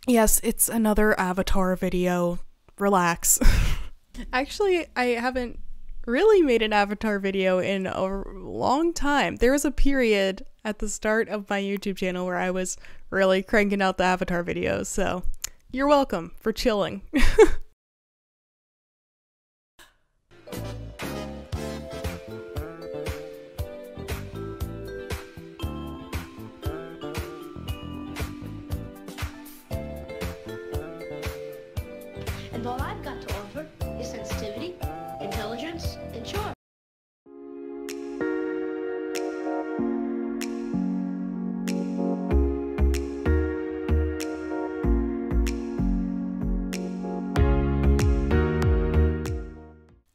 Yes, it's another Avatar video. Relax. Actually, I haven't really made an Avatar video in a long time. There was a period at the start of my YouTube channel where I was really cranking out the Avatar videos, so you're welcome for chilling. And all I've got to offer is sensitivity, intelligence, and charm.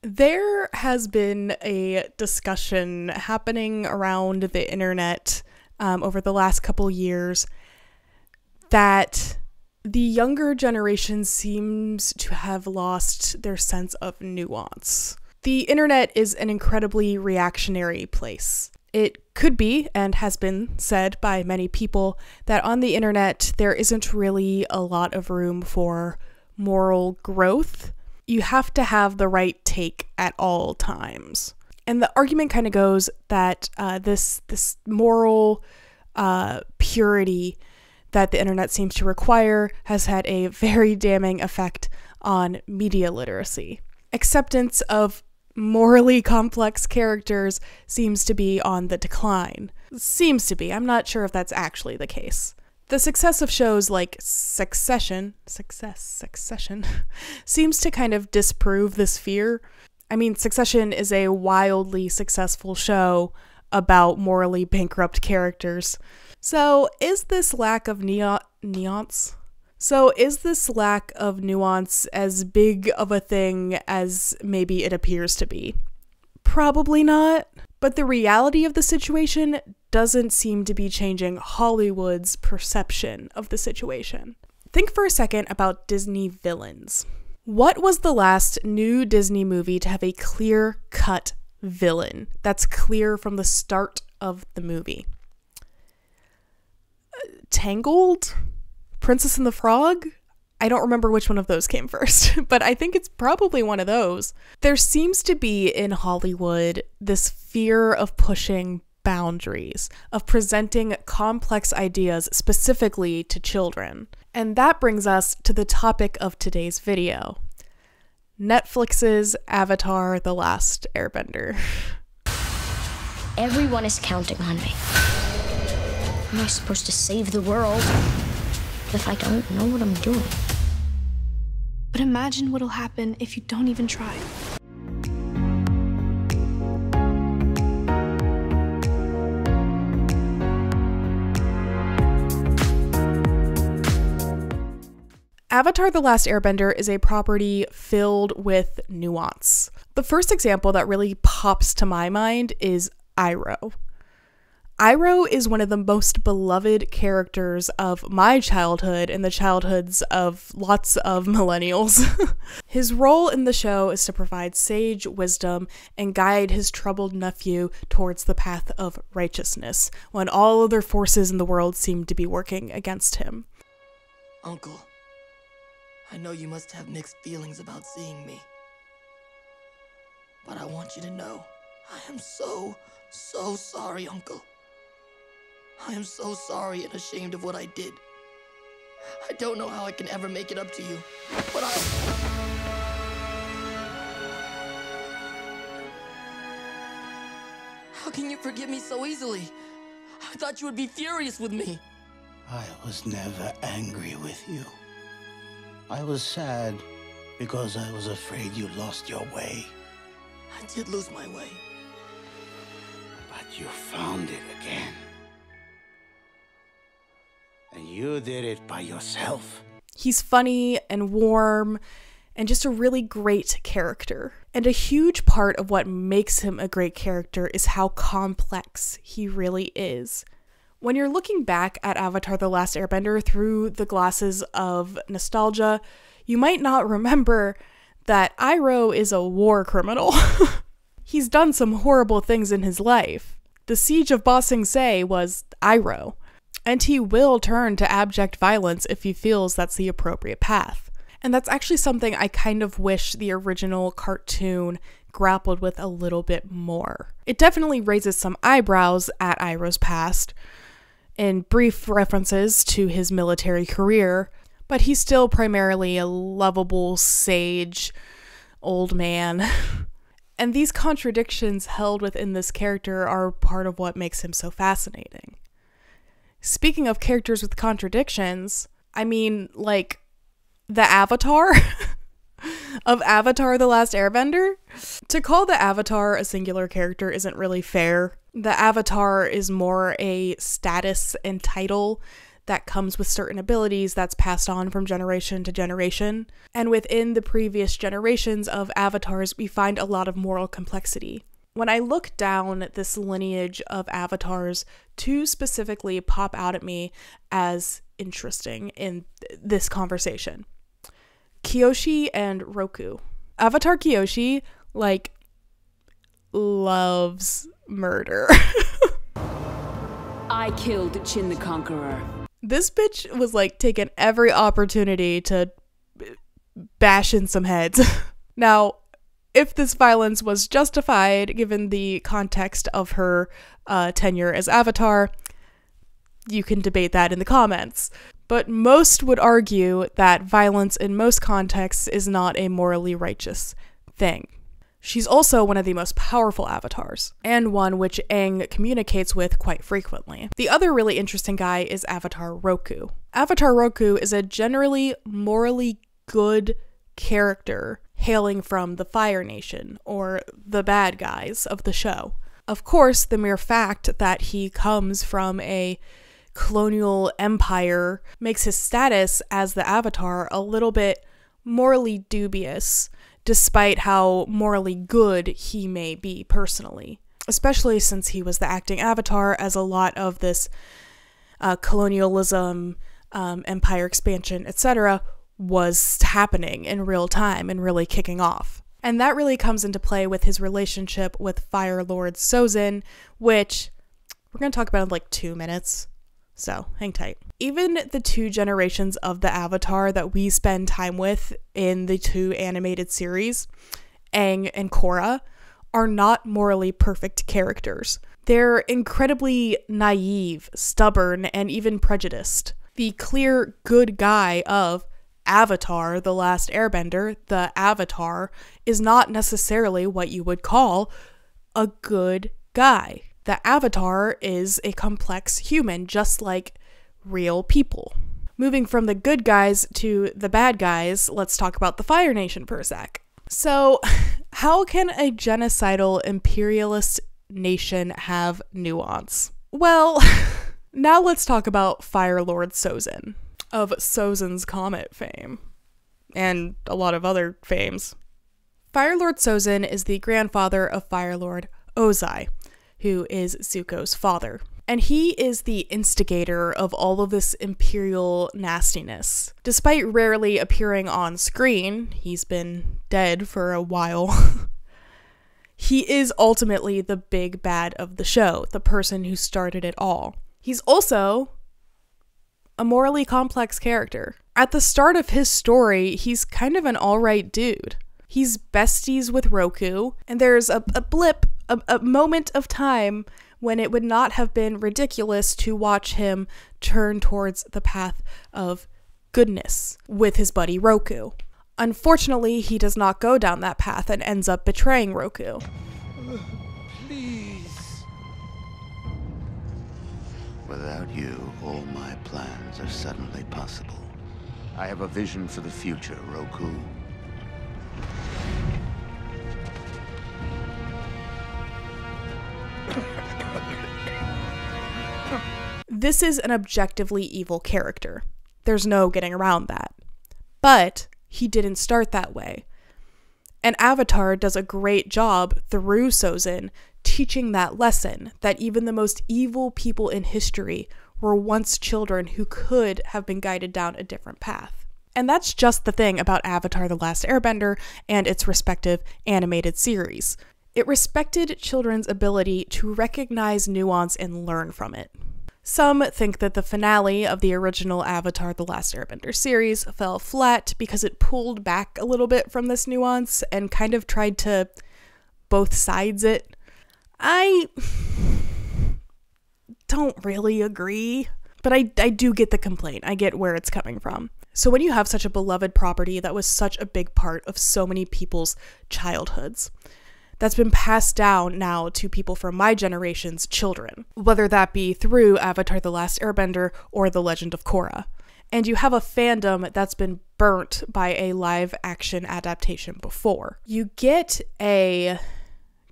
There has been a discussion happening around the internet over the last couple years that the younger generation seems to have lost their sense of nuance. The internet is an incredibly reactionary place. It could be, and has been said by many people, that on the internet there isn't really a lot of room for moral growth. You have to have the right take at all times. And the argument kind of goes that this moral purity that the internet seems to require has had a very damning effect on media literacy. Acceptance of morally complex characters seems to be on the decline. Seems to be. I'm not sure if that's actually the case. The success of shows like Succession seems to kind of disprove this fear. I mean, Succession is a wildly successful show about morally bankrupt characters. So is this lack of nuance? So is this lack of nuance as big of a thing as maybe it appears to be? Probably not. But the reality of the situation doesn't seem to be changing Hollywood's perception of the situation. Think for a second about Disney villains. What was the last new Disney movie to have a clear-cut villain that's clear from the start of the movie? Tangled? Princess and the Frog? I don't remember which one of those came first, but I think it's probably one of those. There seems to be in Hollywood this fear of pushing boundaries, of presenting complex ideas specifically to children. And that brings us to the topic of today's video: Netflix's Avatar: The Last Airbender. Everyone is counting on me. Am I supposed to save the world if I don't know what I'm doing? But imagine what'll happen if you don't even try. Avatar: The Last Airbender is a property filled with nuance. The first example that really pops to my mind is Iroh. Iroh is one of the most beloved characters of my childhood and the childhoods of lots of millennials. His role in the show is to provide sage wisdom and guide his troubled nephew towards the path of righteousness, when all other forces in the world seem to be working against him. Uncle, I know you must have mixed feelings about seeing me, but I want you to know I am so sorry, Uncle. I am so sorry and ashamed of what I did. I don't know how I can ever make it up to you, but How can you forgive me so easily? I thought you would be furious with me. I was never angry with you. I was sad because I was afraid you lost your way. I did lose my way. But you found it again. And you did it by yourself. He's funny and warm and just a really great character. And a huge part of what makes him a great character is how complex he really is. When you're looking back at Avatar: The Last Airbender through the glasses of nostalgia, you might not remember that Iroh is a war criminal. He's done some horrible things in his life. The siege of Ba Sing Se was Iroh. And he will turn to abject violence if he feels that's the appropriate path. And that's actually something I kind of wish the original cartoon grappled with a little bit more. It definitely raises some eyebrows at Iroh's past, in brief references to his military career, but he's still primarily a lovable, sage, old man. And these contradictions held within this character are part of what makes him so fascinating. Speaking of characters with contradictions, I mean, like, the Avatar of Avatar: The Last Airbender? To call the Avatar a singular character isn't really fair. The Avatar is more a status and title that comes with certain abilities that's passed on from generation to generation. And within the previous generations of avatars, we find a lot of moral complexity. When I look down this lineage of avatars, two specifically pop out at me as interesting in this conversation. Kyoshi and Roku. Avatar Kyoshi, like, loves murder. I killed Chin the Conqueror. This bitch was like taking every opportunity to bash in some heads. Now, if this violence was justified given the context of her tenure as Avatar, you can debate that in the comments. But most would argue that violence in most contexts is not a morally righteous thing. She's also one of the most powerful avatars, and one which Aang communicates with quite frequently. The other really interesting guy is Avatar Roku. Avatar Roku is a generally morally good character hailing from the Fire Nation, or the bad guys of the show. Of course, the mere fact that he comes from a colonial empire makes his status as the Avatar a little bit morally dubious, despite how morally good he may be personally. Especially since he was the acting Avatar, as a lot of this colonialism, empire expansion, etc. was happening in real time and really kicking off. And that really comes into play with his relationship with Fire Lord Sozin, which we're going to talk about in like 2 minutes. So, hang tight. Even the two generations of the Avatar that we spend time with in the two animated series, Aang and Korra, are not morally perfect characters. They're incredibly naive, stubborn, and even prejudiced. The clear good guy of Avatar: The Last Airbender, the Avatar, is not necessarily what you would call a good guy. The Avatar is a complex human, just like real people. Moving from the good guys to the bad guys, let's talk about the Fire Nation for a sec. So, how can a genocidal imperialist nation have nuance? Well, now let's talk about Fire Lord Sozin, of Sozin's Comet fame, and a lot of other fames. Fire Lord Sozin is the grandfather of Fire Lord Ozai, who is Zuko's father. And he is the instigator of all of this imperial nastiness. Despite rarely appearing on screen, he's been dead for a while, he is ultimately the big bad of the show, the person who started it all. He's also a morally complex character. At the start of his story, he's kind of an alright dude. He's besties with Roku, and there's a blip, a moment of time when it would not have been ridiculous to watch him turn towards the path of goodness with his buddy Roku. Unfortunately, he does not go down that path and ends up betraying Roku. Please. Without you, all my plans are suddenly possible. I have a vision for the future, Roku. This is an objectively evil character. There's no getting around that. But he didn't start that way. And Avatar does a great job through Sozin teaching that lesson, that even the most evil people in history were once children who could have been guided down a different path. And that's just the thing about Avatar: The Last Airbender and its respective animated series. It respected children's ability to recognize nuance and learn from it. Some think that the finale of the original Avatar: The Last Airbender series fell flat because it pulled back a little bit from this nuance and kind of tried to both sides it. I don't really agree, but I do get the complaint. I get where it's coming from. So when you have such a beloved property that was such a big part of so many people's childhoods, that's been passed down now to people from my generation's children, whether that be through Avatar: The Last Airbender or The Legend of Korra. And you have a fandom that's been burnt by a live-action adaptation before. You get a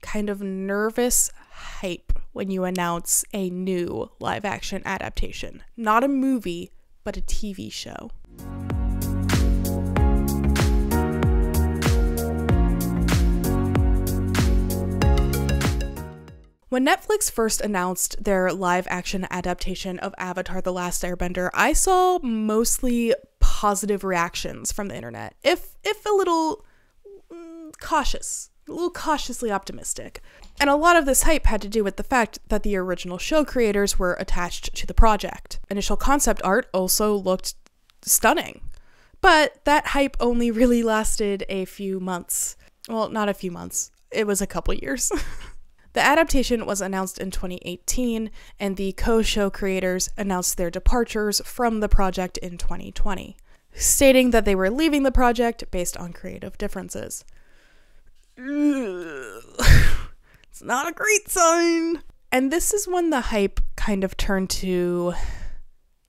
kind of nervous hype when you announce a new live-action adaptation. Not a movie, but a TV show. When Netflix first announced their live-action adaptation of Avatar: The Last Airbender, I saw mostly positive reactions from the internet, if a little cautious, a little cautiously optimistic. And a lot of this hype had to do with the fact that the original show creators were attached to the project. Initial concept art also looked stunning, but that hype only really lasted a few months. Well, not a few months. It was a couple years. The adaptation was announced in 2018, and the co-show creators announced their departures from the project in 2020, stating that they were leaving the project based on creative differences. It's not a great sign. And this is when the hype kind of turned to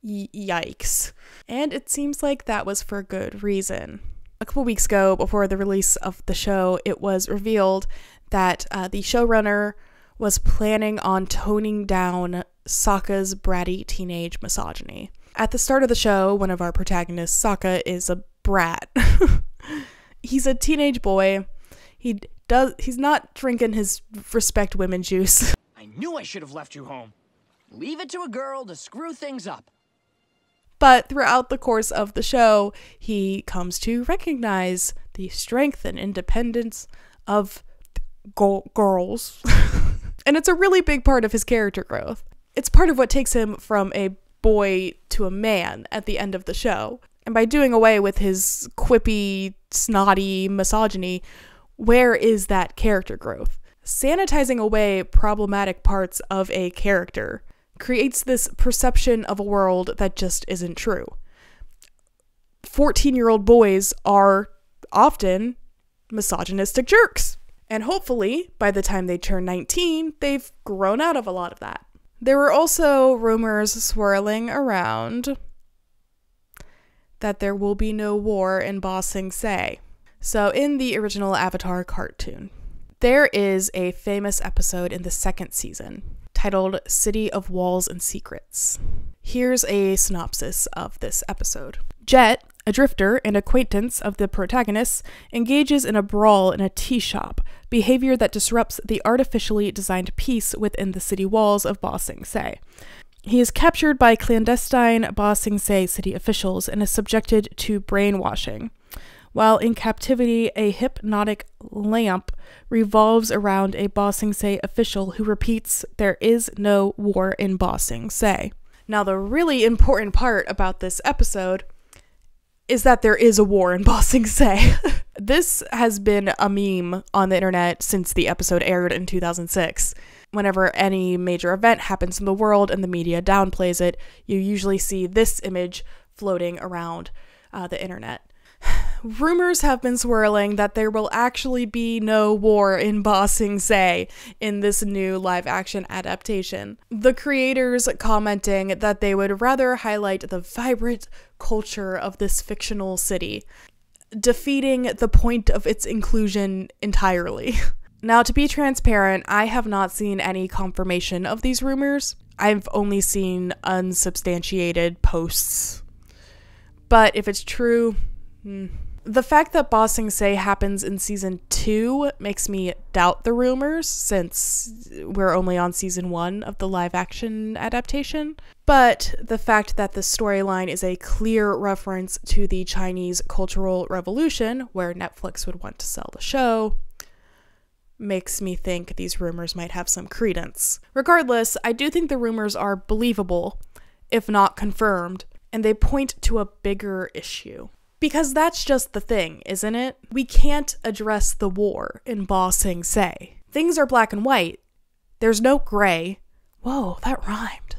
yikes. And it seems like that was for good reason. A couple weeks ago, before the release of the show, it was revealed that the showrunner was planning on toning down Sokka's bratty teenage misogyny. At the start of the show, one of our protagonists, Sokka, is a brat. He's a teenage boy. He's not drinking his respect women juice. I knew I should have left you home. Leave it to a girl to screw things up. But throughout the course of the show, he comes to recognize the strength and independence of girls. And it's a really big part of his character growth. It's part of what takes him from a boy to a man at the end of the show. And by doing away with his quippy, snotty misogyny, where is that character growth? Sanitizing away problematic parts of a character creates this perception of a world that just isn't true. 14-year-old boys are often misogynistic jerks. And hopefully, by the time they turn 19, they've grown out of a lot of that. There were also rumors swirling around that there will be no war in Ba Sing Se. So in the original Avatar cartoon, there is a famous episode in the second season titled City of Walls and Secrets. Here's a synopsis of this episode. Jet, a drifter and acquaintance of the protagonist, engages in a brawl in a tea shop, behavior that disrupts the artificially designed peace within the city walls of Ba Sing Se. He is captured by clandestine Ba Sing Se city officials and is subjected to brainwashing. While in captivity, a hypnotic lamp revolves around a Ba Sing Se official who repeats, "There is no war in Ba Sing Se." Now, the really important part about this episode is that there is a war in Ba Sing Se. This has been a meme on the internet since the episode aired in 2006. Whenever any major event happens in the world and the media downplays it, you usually see this image floating around the internet. Rumors have been swirling that there will actually be no war in Ba Sing Se in this new live-action adaptation. The creators commenting that they would rather highlight the vibrant culture of this fictional city, defeating the point of its inclusion entirely. Now, to be transparent, I have not seen any confirmation of these rumors. I've only seen unsubstantiated posts. But if it's true, the fact that Ba Sing Se happens in season 2 makes me doubt the rumors, since we're only on season 1 of the live-action adaptation. But the fact that the storyline is a clear reference to the Chinese Cultural Revolution, where Netflix would want to sell the show, makes me think these rumors might have some credence. Regardless, I do think the rumors are believable, if not confirmed, and they point to a bigger issue. Because that's just the thing, isn't it? We can't address the war in Ba Sing Se. Things are black and white. There's no gray. Whoa, that rhymed.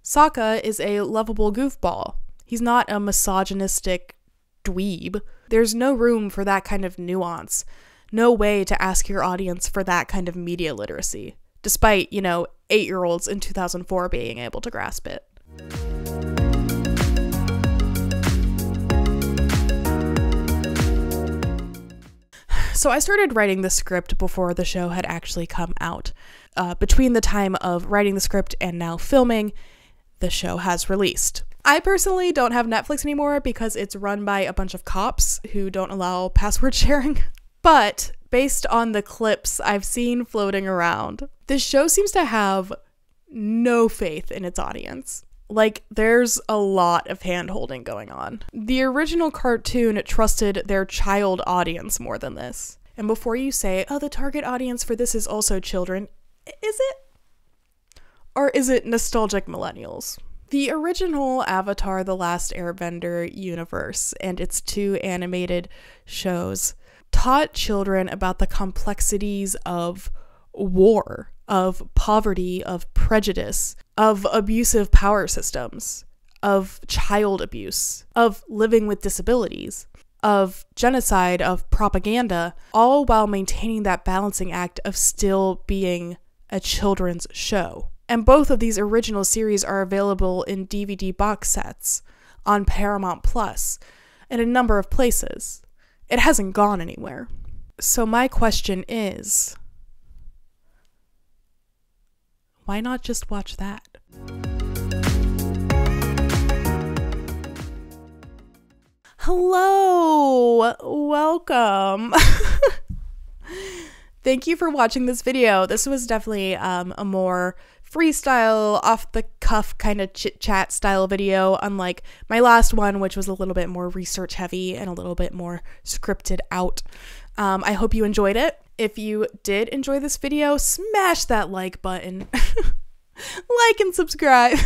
Sokka is a lovable goofball. He's not a misogynistic dweeb. There's no room for that kind of nuance. No way to ask your audience for that kind of media literacy. Despite, 8-year-olds in 2004 being able to grasp it. So I started writing the script before the show had actually come out. Between the time of writing the script and now filming, the show has released. I personally don't have Netflix anymore because it's run by a bunch of cops who don't allow password sharing. But based on the clips I've seen floating around, this show seems to have no faith in its audience. Like, there's a lot of hand-holding going on. The original cartoon trusted their child audience more than this. And before you say, oh, the target audience for this is also children, is it? Or is it nostalgic millennials? The original Avatar: The Last Airbender universe and its 2 animated shows taught children about the complexities of war, of poverty, of prejudice, of abusive power systems, of child abuse, of living with disabilities, of genocide, of propaganda, all while maintaining that balancing act of still being a children's show. And both of these original series are available in DVD box sets, on Paramount Plus, and a number of places. It hasn't gone anywhere. So my question is, why not just watch that? Hello! Welcome! Thank you for watching this video. This was definitely a more freestyle, off-the-cuff kind of chit-chat style video, unlike my last one, which was a little bit more research-heavy and a little bit more scripted out. I hope you enjoyed it. If you did enjoy this video, smash that like button. Like and subscribe.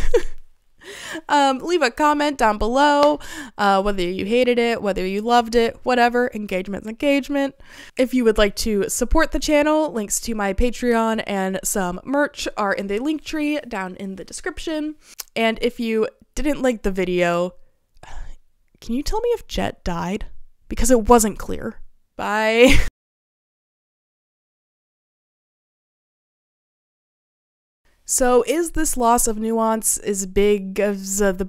Leave a comment down below, whether you hated it, whether you loved it, whatever. Engagement's engagement. If you would like to support the channel, links to my Patreon and some merch are in the link tree down in the description. And if you didn't like the video, can you tell me if Jet died? Because it wasn't clear. Bye. So is this loss of nuance as big as the